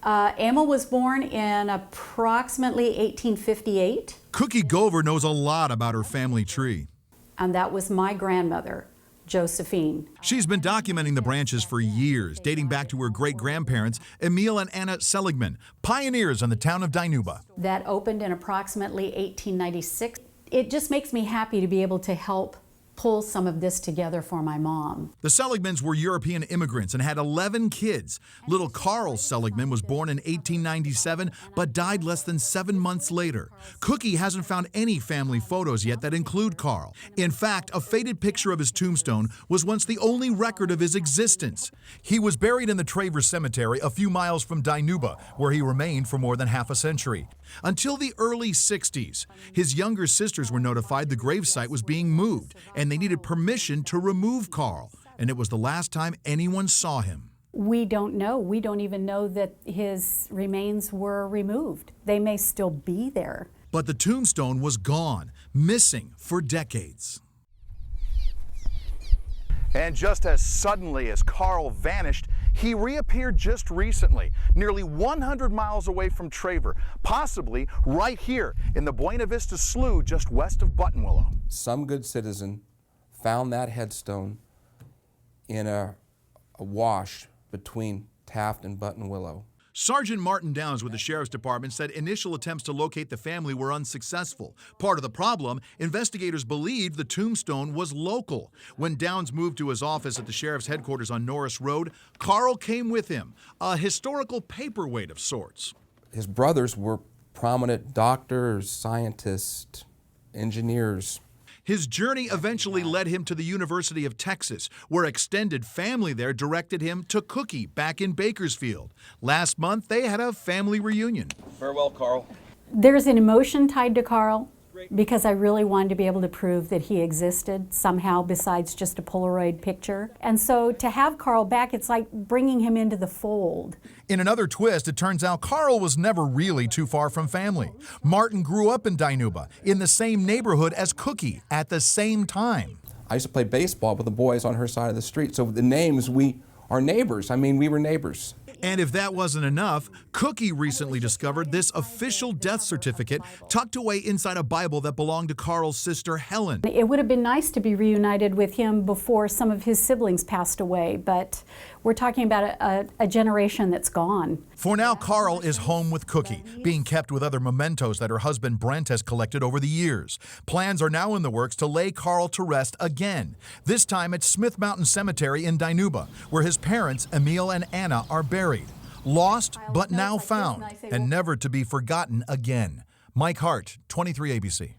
Emil was born in approximately 1858. Cookie Gover knows a lot about her family tree. And that was my grandmother, Josephine. She's been documenting the branches for years, dating back to her great-grandparents, Emil and Anna Seligman, pioneers in the town of Dinuba. That opened in approximately 1896. It just makes me happy to be able to help pull some of this together for my mom. The Seligmans were European immigrants and had 11 kids. Little Carl Seligman was born in 1897 but died less than 7 months later. Cookie hasn't found any family photos yet that include Carl. In fact, a faded picture of his tombstone was once the only record of his existence. He was buried in the Travers Cemetery a few miles from Dinuba, where he remained for more than half a century. Until the early 60s, his younger sisters were notified the gravesite was being moved, and they needed permission to remove Carl, and it was the last time anyone saw him. We don't know. We don't even know that his remains were removed. They may still be there. But the tombstone was gone, missing for decades. And just as suddenly as Carl vanished, he reappeared just recently, nearly 100 miles away from Traver, possibly right here in the Buena Vista Slough just west of Buttonwillow. Some good citizen found that headstone in a wash between Taft and Buttonwillow. Sergeant Martin Downs with the Sheriff's Department said initial attempts to locate the family were unsuccessful. Part of the problem, investigators believed the tombstone was local. When Downs moved to his office at the Sheriff's headquarters on Norris Road, Carl came with him, a historical paperweight of sorts. His brothers were prominent doctors, scientists, engineers. His journey eventually led him to the University of Texas, where extended family there directed him to Cookie back in Bakersfield. Last month, they had a family reunion. Farewell, Carl. There's an emotion tied to Carl because I really wanted to be able to prove that he existed somehow besides just a Polaroid picture. And so to have Carl back, it's like bringing him into the fold. In another twist, it turns out Carl was never really too far from family. Martin grew up in Dinuba, in the same neighborhood as Cookie, at the same time. I used to play baseball with the boys on her side of the street, so the names, we are neighbors. I mean, we were neighbors. And if that wasn't enough, Cookie recently discovered this official death certificate tucked away inside a Bible that belonged to Carl's sister, Helen. It would have been nice to be reunited with him before some of his siblings passed away, but we're talking about a generation that's gone. For now, Carl is home with Cookie, being kept with other mementos that her husband Brent has collected over the years. Plans are now in the works to lay Carl to rest again, this time at Smith Mountain Cemetery in Dinuba, where his parents, Emil and Anna, are buried. Lost, but now found, and never to be forgotten again. Mike Hart, 23 ABC.